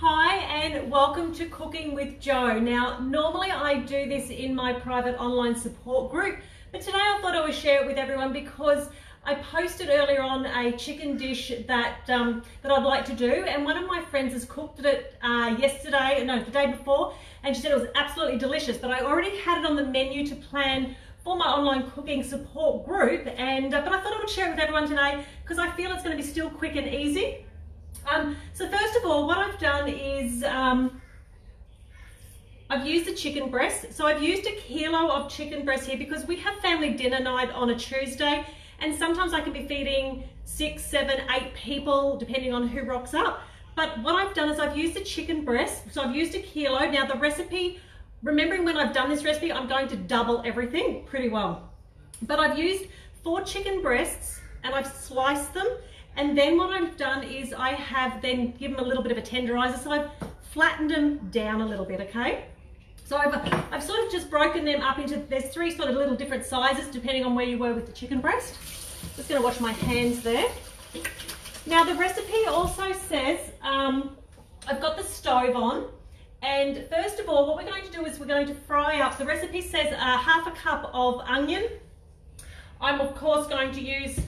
Hi and welcome to Cooking with Jo. Now, normally I do this in my private online support group, but today I thought I would share it with everyone because I posted earlier on a chicken dish that I'd like to do, and one of my friends has cooked it the day before, and she said it was absolutely delicious, but I already had it on the menu to plan for my online cooking support group, and but I thought I would share it with everyone today because I feel it's going to be still quick and easy. So first of all, what I've done is I've used the chicken breast. So I've used 1 kilo of chicken breast here because we have family dinner night on a Tuesday, and sometimes I can be feeding 6, 7, 8 people depending on who rocks up. But what I've done is I've used the chicken breast. So I've used 1 kilo. Now the recipe, remembering when I've done this recipe, I'm going to double everything pretty well. But I've used 4 chicken breasts and I've sliced them. And then what I've done is I have then given them a little bit of a tenderizer, so I've flattened them down a little bit, okay? So I've sort of just broken them up into, there's 3 sort of little different sizes depending on where you were with the chicken breast. Just gonna wash my hands there. Now the recipe also says, I've got the stove on, and first of all, what we're going to do is we're going to fry up, the recipe says half a cup of onion. I'm of course going to use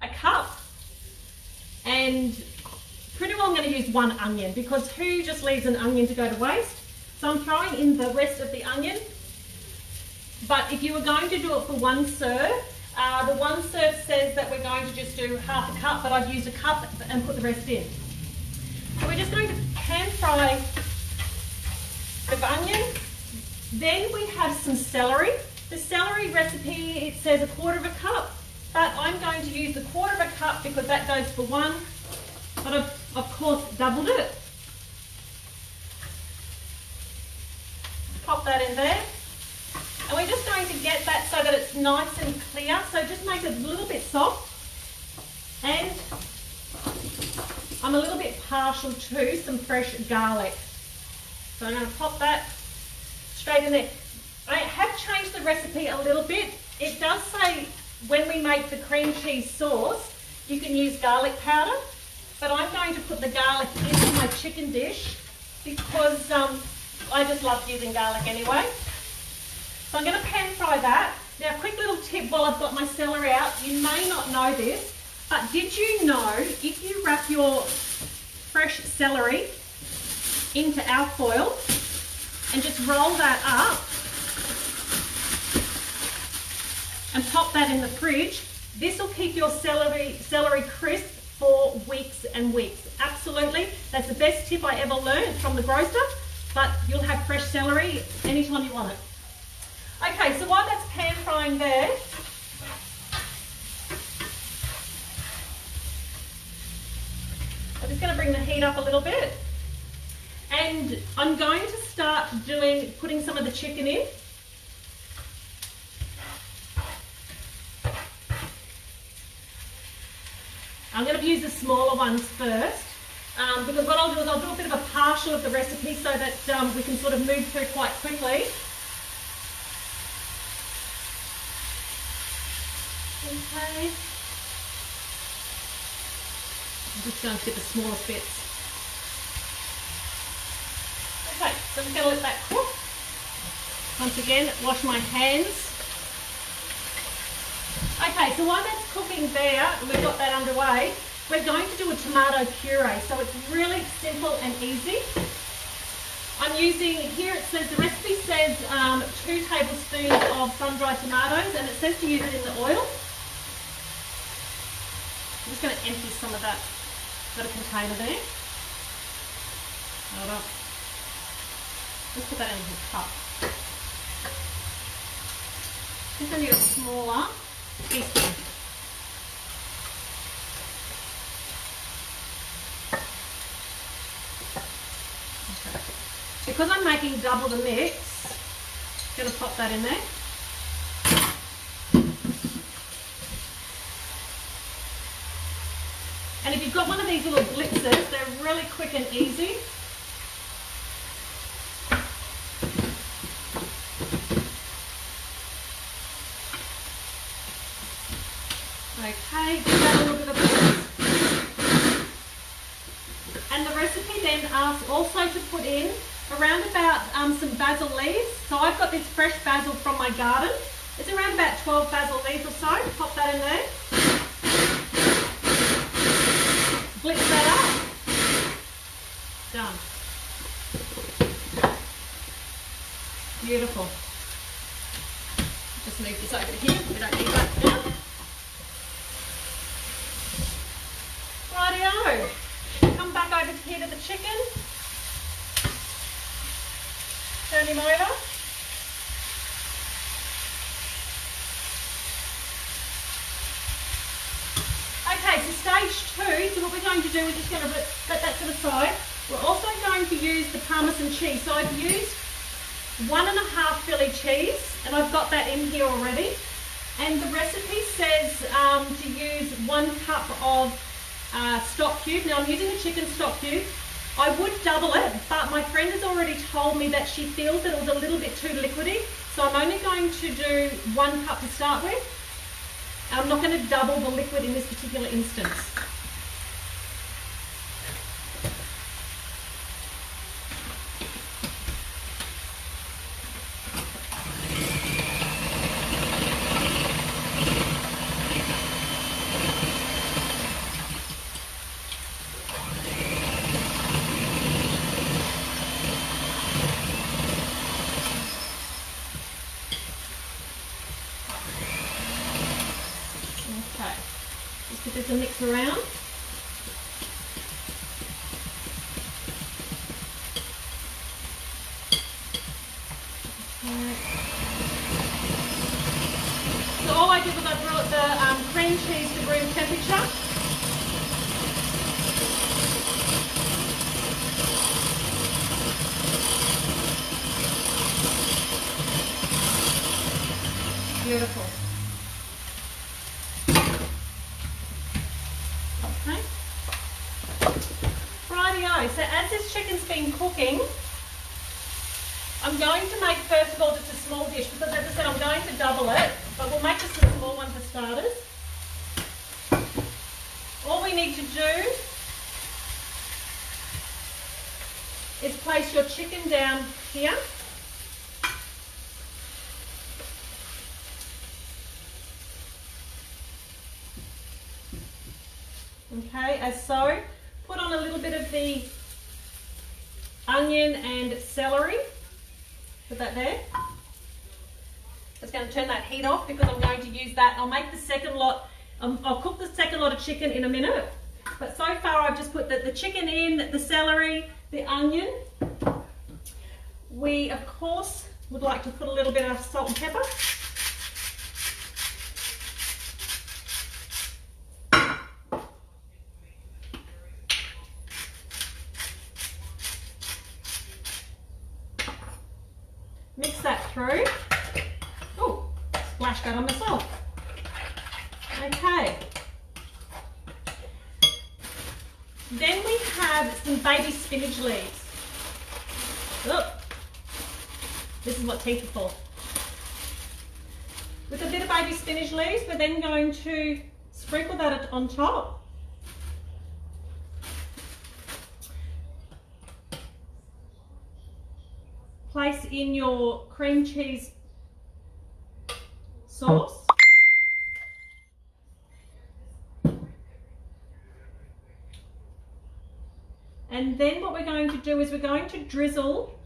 a cup. And pretty well I'm going to use 1 onion because who just leaves an onion to go to waste? So I'm throwing in the rest of the onion. But if you were going to do it for 1 serve, the 1 serve says that we're going to just do half a cup, but I've used a cup and put the rest in. So we're just going to pan fry the onion. Then we have some celery. The celery recipe, it says 1/4 cup. But I'm going to use the 1/4 cup because that goes for 1, but I've of course doubled it. Pop that in there. And we're just going to get that so that it's nice and clear. So just make it a little bit soft. And I'm a little bit partial to some fresh garlic. So I'm going to pop that straight in there. I have changed the recipe a little bit. It does say when we make the cream cheese sauce, you can use garlic powder, but I'm going to put the garlic into my chicken dish because I just love using garlic anyway. So I'm going to pan fry that. Now, quick little tip while I've got my celery out, you may not know this, but did you know if you wrap your fresh celery into alfoil and just roll that up, and pop that in the fridge, this will keep your celery crisp for weeks and weeks. Absolutely, that's the best tip I ever learned from the grocer, but you'll have fresh celery anytime you want it. Okay, so while that's pan frying there, I'm just going to bring the heat up a little bit, and I'm going to start putting some of the chicken in. I'm going to use the smaller ones first because what I'll do is I'll do a bit of a partial of the recipe so that we can sort of move through quite quickly. Okay. I'm just going to get the smallest bits. Okay, so I'm just going to let that cook. Once again, wash my hands. Okay, so while that's cooking there, and we've got that underway, we're going to do a tomato puree. So it's really simple and easy. I'm using, here it says, the recipe says 2 tablespoons of sun-dried tomatoes, and it says to use it in the oil. I'm just going to empty some of that. Got a container there. Hold on. Let's put that in the cup. Just going to need a smaller teaspoon. Okay. Because I'm making double the mix, I'm going to pop that in there. And if you've got one of these little blitzers, they're really quick and easy. Okay, give that a little bit of a And the recipe then asks also to put in around about some basil leaves. So I've got this fresh basil from my garden. It's around about 12 basil leaves or so. Pop that in there. Blitz that up. Done. Beautiful. Just move this over to here. We don't need that now. Rightio. Come back over here to the chicken. Turn him over. Okay, so stage 2, so what we're going to do, we're just going to let that to the side. We're also going to use the Parmesan cheese. So I've used 1.5 Philly cheese, and I've got that in here already. And the recipe says to use 1 cup of stock cube. Now I'm using the chicken stock cube. I would double it, but my friend has already told me that she feels that it was a little bit too liquidy. So I'm only going to do 1 cup to start with. I'm not going to double the liquid in this particular instance. Just give this a mix around. Okay. So all I did was I brought the cream cheese to room temperature. Beautiful. Okay. Rightio, so as this chicken's been cooking, I'm going to make first of all just a small dish because as I said I'm going to double it, but we'll make just a small one for starters. All we need to do is place your chicken down here. Okay, as so. Put on a little bit of the onion and celery. Put that there. Just going to turn that heat off because I'm going to use that. I'll make the second lot, I'll cook the second lot of chicken in a minute. But so far I've just put the chicken in, the celery, the onion. We of course would like to put a little bit of salt and pepper. Mix that through. Oh, splash that on myself. Okay. Then we have some baby spinach leaves. Look, this is what teeth are for. With a bit of baby spinach leaves, we're then going to sprinkle that on top. Place in your cream cheese sauce. And then what we're going to do is we're going to drizzle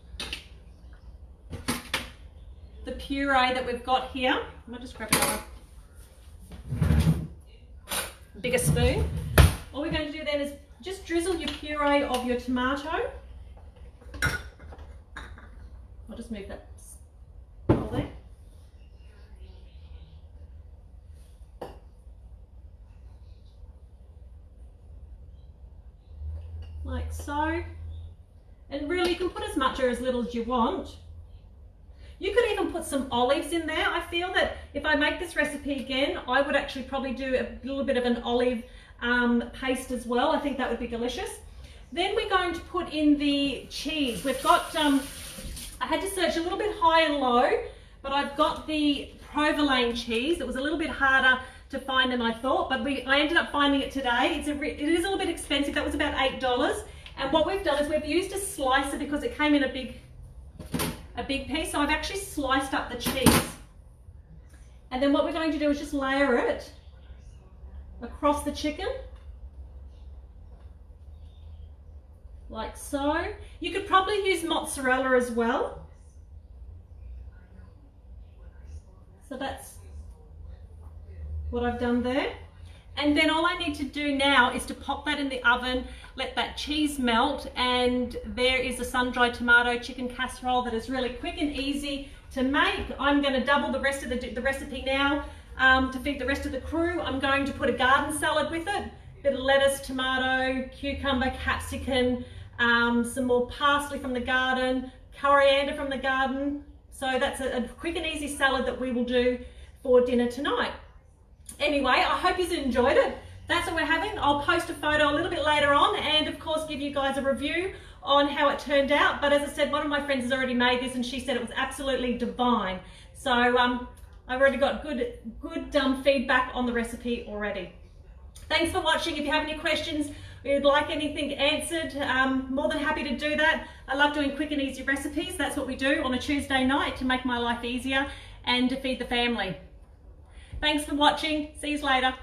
the puree that we've got here. I might just grab another bigger spoon. All we're going to do then is just drizzle your puree of your tomato. I'll just move that bowl there. Like so. And really you can put as much or as little as you want. You could even put some olives in there. I feel that if I make this recipe again, I would actually probably do a little bit of an olive paste as well. I think that would be delicious. Then we're going to put in the cheese. We've got I had to search a little bit high and low, but I've got the provolone cheese. It was a little bit harder to find than I thought, but I ended up finding it today. It is a little bit expensive. That was about $8. And what we've done is we've used a slicer because it came in a big piece. So I've actually sliced up the cheese. And then what we're going to do is just layer it across the chicken. Like so. You could probably use mozzarella as well. So that's what I've done there. And then all I need to do now is to pop that in the oven, let that cheese melt, and there is a sun-dried tomato chicken casserole that is really quick and easy to make. I'm going to double the rest of the recipe now to feed the rest of the crew. I'm going to put a garden salad with it, bit of lettuce, tomato, cucumber, capsicum, some more parsley from the garden, coriander from the garden. So that's a quick and easy salad that we will do for dinner tonight. Anyway, I hope you enjoyed it. That's what we're having. I'll post a photo a little bit later on and of course give you guys a review on how it turned out. But as I said, one of my friends has already made this and she said it was absolutely divine. So I've already got good feedback on the recipe already. Thanks for watching. If you have any questions or you'd like anything answered, more than happy to do that. I love doing quick and easy recipes. That's what we do on a Tuesday night to make my life easier and to feed the family. Thanks for watching. See you later.